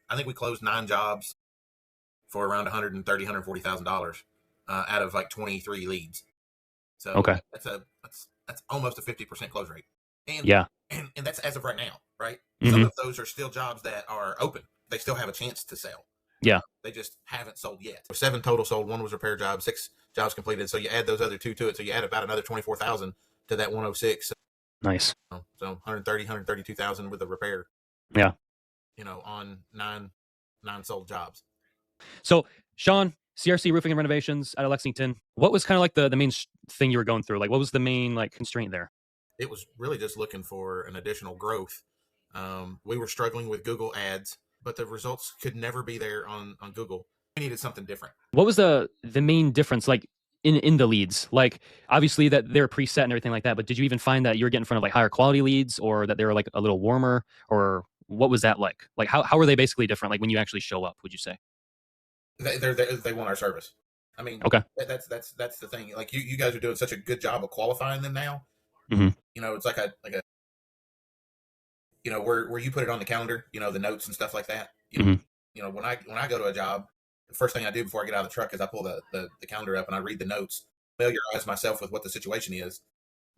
I think we closed 9 jobs for around 130, $140,000 out of like 23 leads. So Okay. that's almost a 50% close rate. And, Yeah. and that's as of right now, right? Some Hmm. of those are still jobs that are open. They still have a chance to sell. Yeah. They just haven't sold yet. 7 total sold. 1 was repair job. 6 jobs completed. So you add those other 2 to it. So you add about another 24,000 to that 106. Nice. So 130, 132,000 with a repair. Yeah. On nine sold jobs. So, Sean, CRC Roofing and Renovations out of Lexington. What was kind of like the main thing you were going through? Like, what was the main like constraint there? It was really just looking for an additional growth. We were struggling with Google ads, but the results could never be there on Google. We needed something different. What was the main difference like in the leads? Like, obviously that they're preset and everything like that, but did you even find that you were getting in front of like higher quality leads, or that they were like a little warmer, or what was that like? Like, how are they basically different? Like when you actually show up, would you say? They want our service. I mean, Okay. that's the thing. Like you guys are doing such a good job of qualifying them now. Hmm. It's like a where you put it on the calendar. The notes and stuff like that. Hmm. When I go to a job, the first thing I do before I get out of the truck is I pull the calendar up and I read the notes, familiarize myself with what the situation is,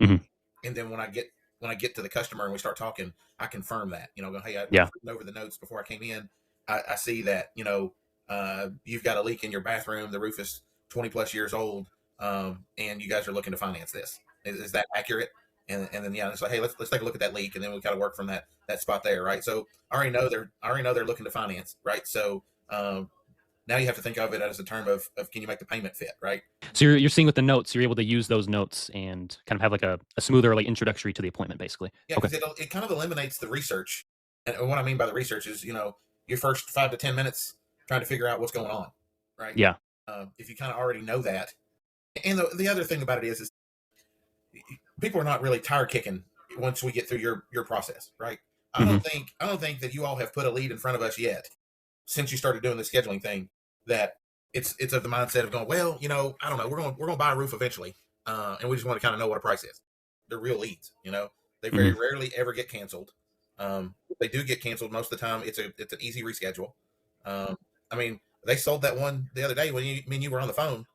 Hmm. and then when I get to the customer and we start talking, I confirm that. Go, hey, I've Yeah. written over the notes before I came in. I see that you've got a leak in your bathroom. The roof is 20 plus years old, and you guys are looking to finance this. Is that accurate? And then it's like, hey, let's take a look at that leak, and then we kind of work from that spot there, right? So I already know they're looking to finance, right? So now you have to think of it as a term of can you make the payment fit, right? So you're seeing with the notes, you're able to use those notes and kind of have like a smoother like introductory to the appointment, basically. Yeah, Okay. because it kind of eliminates the research. And what I mean by the research is, your first 5 to 10 minutes trying to figure out what's going on, right? Yeah. If you kind of already know that. And the other thing about it is people are not really tire kicking once we get through your process, right? I Hmm. don't think that you all have put a lead in front of us yet since you started doing the scheduling thing. That it's of the mindset of going, well, I don't know, we're gonna buy a roof eventually, and we just want to kind of know what a price is. They're real leads, they very Hmm. rarely ever get canceled. If they do get canceled, most of the time it's an easy reschedule. I mean, they sold that one the other day when you were on the phone.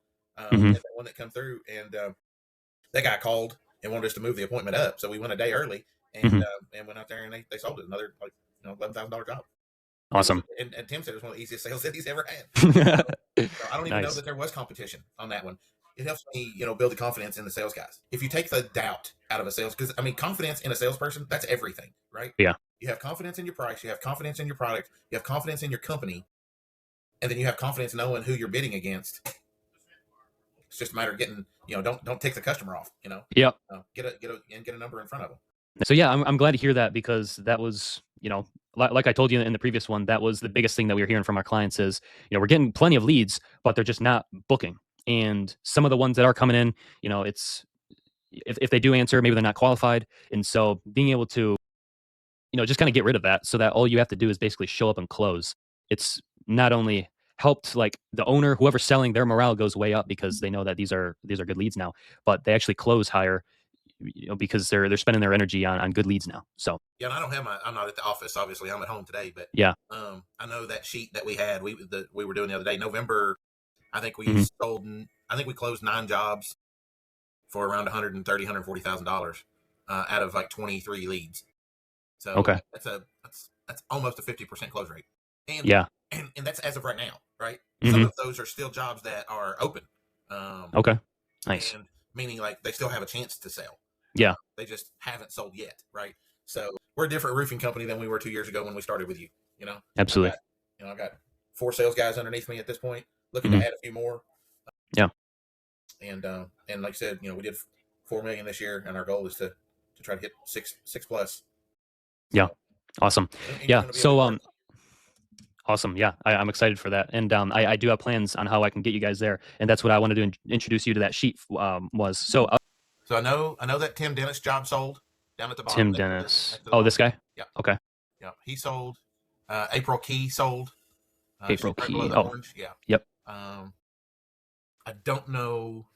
We Hmm. had that one that come through, and that guy called and wanted us to move the appointment up, so we went a day early Hmm. and went out there and they sold it another like $11,000 job. Awesome. And Tim said it was one of the easiest sales that he's ever had. So I don't even know Nice. that there was competition on that one. It helps me, build the confidence in the sales guys. If you take the doubt out of a sales, because I mean, confidence in a salesperson, that's everything, right? Yeah. You have confidence in your price, you have confidence in your product, you have confidence in your company, and then you have confidence knowing who you're bidding against. It's just a matter of getting, don't take the customer off, Yep. get a number in front of them. So yeah, I'm glad to hear that, because that was, like I told you in the previous one, that was the biggest thing that we were hearing from our clients is, we're getting plenty of leads, but they're just not booking. And some of the ones that are coming in, it's if they do answer, maybe they're not qualified. And so being able to, just kind of get rid of that, so that all you have to do is basically show up and close. It's not only helped like the owner, whoever's selling, their morale goes way up because they know that these are good leads now, but they actually close higher, because they're spending their energy on good leads now. So Yeah, and I'm not at the office. Obviously, I'm at home today. But yeah. I know that sheet that we had, we were doing the other day, November. I think we Hmm. sold. I think we closed 9 jobs for around 130, $140,000 out of like 23 leads. So Okay. that's almost a 50% close rate. And Yeah. and that's as of right now, right? Some Hmm. of those are still jobs that are open, Okay. Nice. and meaning like they still have a chance to sell. Yeah. They just haven't sold yet, right? So we're a different roofing company than we were 2 years ago when we started with you. I've Absolutely. got I've got 4 sales guys underneath me at this point, looking to Hmm. add a few more. Yeah. And like I said, we did 4 million this year, and our goal is to try to hit six plus. Yeah. So Awesome. and you're Yeah. going to be a big So part of it. awesome. Yeah, I'm excited for that, and I do have plans on how I can get you guys there, and that's what I wanted to introduce you to. That sheet was so So I know that Tim Dennis job sold down at the bottom Tim next Dennis. to the Oh, lawn. this guy. Yeah, Okay. yeah, he sold. April Key sold. She's April right below Key. the Oh, orange. Yeah. yep. Um, I don't know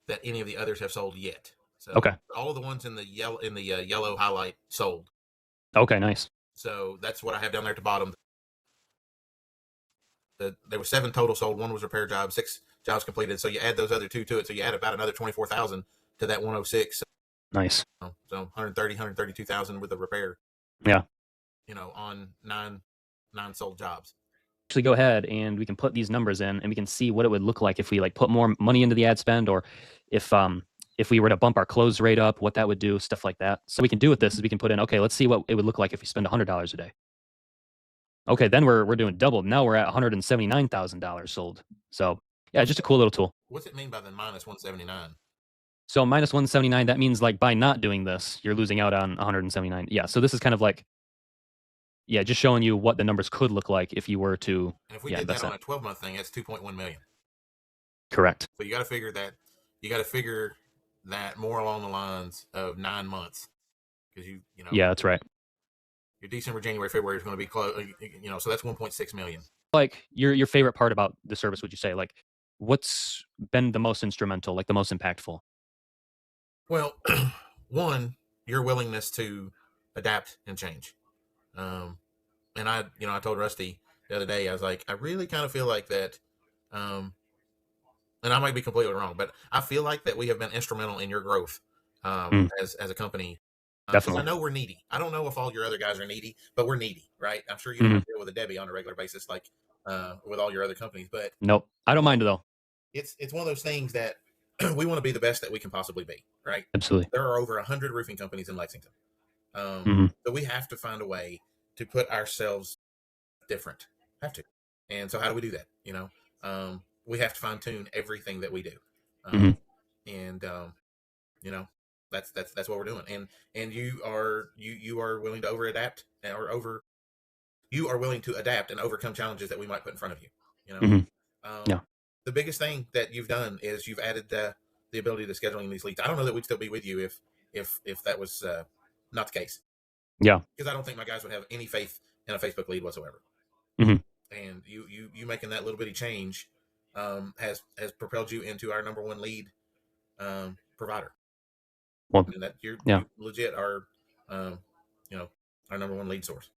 that any of the others have sold yet. So Okay. all of the ones in the yellow highlight sold. Okay. Nice. So that's what I have down there at the bottom. there were 7 total sold. One was repair job, 6 jobs completed. So you add those other 2 to it. So you add about another 24,000 to that 106. Nice. So 130, 132,000 with the repair. Yeah. On nine sold jobs. Actually go ahead and we can put these numbers in and we can see what it would look like if we like put more money into the ad spend, or if we were to bump our close rate up, what that would do, stuff like that. So we can do with this is we can put in, okay, let's see what it would look like if we spend $100 a day. Okay, then we're doing double. Now we're at $179,000 sold. So yeah, just a cool little tool. What's it mean by the minus 179? So minus 179, that means like by not doing this, you're losing out on 179. Yeah. So this is kind of like, yeah, just showing you what the numbers could look like if you were to, And if we yeah, did that invest on that. a 12-month thing, that's 2.1 million. Correct. So you got to figure that. You got to figure that more along the lines of 9 months, because Yeah, that's right. your December, January, February is going to be close. So that's 1.6 million. Like your favorite part about the service, would you say? Like, what's been the most instrumental, like the most impactful? Well, one, your willingness to adapt and change. And I told Rusty the other day, I was like, I really kind of feel like that. And I might be completely wrong, but I feel like that we have been instrumental in your growth as a company. Because I Definitely. know we're needy. I don't know if all your other guys are needy, but we're needy, right? I'm sure you don't Mhm. have to deal with a Debbie on a regular basis like with all your other companies, but Nope. I don't mind though. it's one of those things that we want to be the best that we can possibly be, right? Absolutely. There are over 100 roofing companies in Lexington, Hmm. so we have to find a way to put ourselves different. Have to, and so how do we do that? We have to fine tune everything that we do, Hmm. and you know that's what we're doing. And you are willing to over adapt or over you are willing to adapt and overcome challenges that we might put in front of you. You know, Hmm. Yeah. um, the biggest thing that you've done is you've added the ability to scheduling these leads. I don't know that we'd still be with you if that was not the case, Yeah. because I don't think my guys would have any faith in a Facebook lead whatsoever. Hmm. And you making that little bitty change has propelled you into our number one lead provider. Well, And that yeah. you legit are, um, our number one lead source.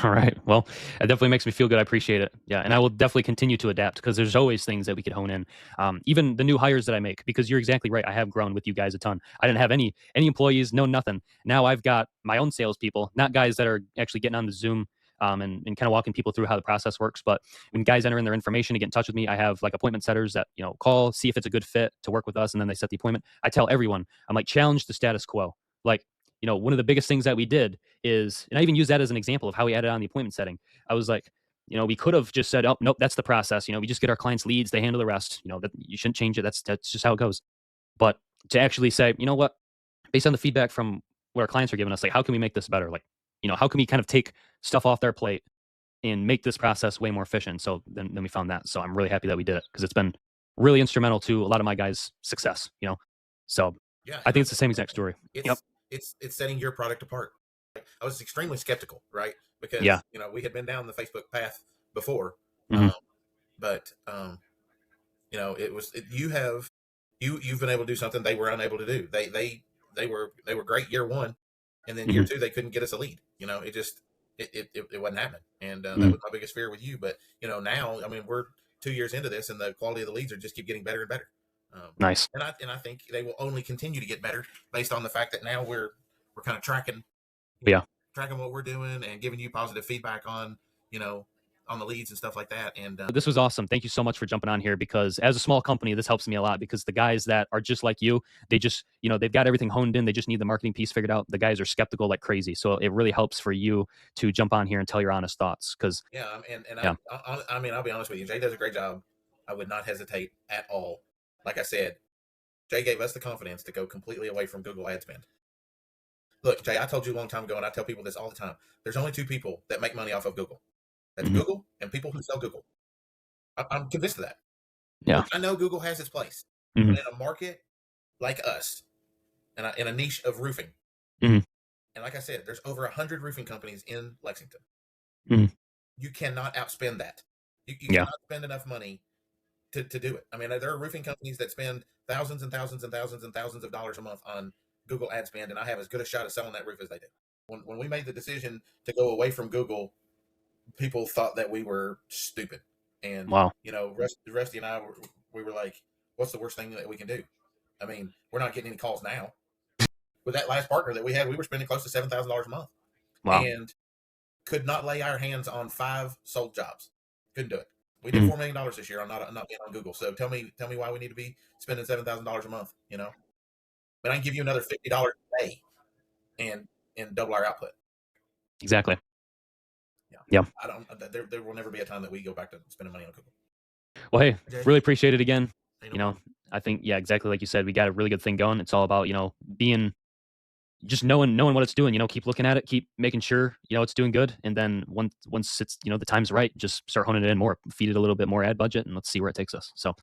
All right. Well, it definitely makes me feel good. I appreciate it. Yeah, and I will definitely continue to adapt because there's always things that we could hone in. Even the new hires that I make, because you're exactly right. I have grown with you guys a ton. I didn't have any employees, no nothing. Now I've got my own salespeople, not guys that are actually getting on the Zoom and kind of walking people through how the process works. But when guys enter in their information to get in touch with me, I have like appointment setters that call, see if it's a good fit to work with us, and then they set the appointment. I tell everyone, I'm like, challenge the status quo. Like, one of the biggest things that we did is, and I even use that as an example of how we added on the appointment setting. I was like, we could have just said, oh, nope, that's the process. We just get our clients leads, they handle the rest. That you shouldn't change it. That's just how it goes. But to actually say, you know what, based on the feedback from what our clients are giving us, like, how can we make this better? Like, how can we kind of take stuff off their plate and make this process way more efficient? So then we found that. So I'm really happy that we did it because it's been really instrumental to a lot of my guys' success. So Yeah, I and think it's the same exact story. Yep. it's setting your product apart. I was extremely skeptical, right? Yeah. Because we had been down the Facebook path before, Hmm. um, but you've been able to do something they were unable to do. They were great year one, and then year Hmm. two they couldn't get us a lead. It just it wasn't happening, and that Hmm. was my biggest fear with you. But now, I mean, we're 2 years into this, and the quality of the leads are just keep getting better and better. Nice. And I think they will only continue to get better based on the fact that now we're kind of tracking Yeah. tracking what we're doing and giving you positive feedback you know on the leads and stuff like that. And This was awesome. Thank you so much for jumping on here because as a small company, this helps me a lot because the guys that are just like you, they just, they've got everything honed in. They just need the marketing piece figured out. The guys are skeptical like crazy. So it really helps for you to jump on here and tell your honest thoughts because, yeah, and yeah. I mean, I'll be honest with you, Jay does a great job. I would not hesitate at all. Like I said, Jay gave us the confidence to go completely away from Google ad spend. Look, Jay, I told you a long time ago, and I tell people this all the time. There's only two people that make money off of Google. That's Hmm. Google and people who sell Google. I'm convinced of that. Yeah. Look, I know Google has its place, Hmm. but in a market like us, in a niche of roofing, Hmm. and like I said, there's over 100 roofing companies in Lexington. Hmm. You cannot outspend that. You Yeah. cannot spend enough money to do it. I mean, there are roofing companies that spend thousands and thousands and thousands and thousands of dollars a month on Google ad spend, and I have as good a shot at selling that roof as they do. When we made the decision to go away from Google, people thought that we were stupid. And Wow. Rusty and I we were like, what's the worst thing that we can do? I mean, we're not getting any calls now. With that last partner that we had, we were spending close to $7,000 a month, Wow. and could not lay our hands on 5 sold jobs. Couldn't do it. We did Mm, $4 million this year on not being on Google. So tell me why we need to be spending $7,000 a month. But I can give you another $50 a day and double our output. exactly. Yeah, Yeah. I don't. There will never be a time that we go back to spending money on Google. Well, hey, Okay, really appreciate it again. ain't no You know, problem. I think, yeah, exactly like you said, we got a really good thing going. It's all about, being just knowing what it's doing, keep looking at it, keep making sure, it's doing good. And then once it's, the time's right, just start honing it in more, feed it a little bit more ad budget, and let's see where it takes us. So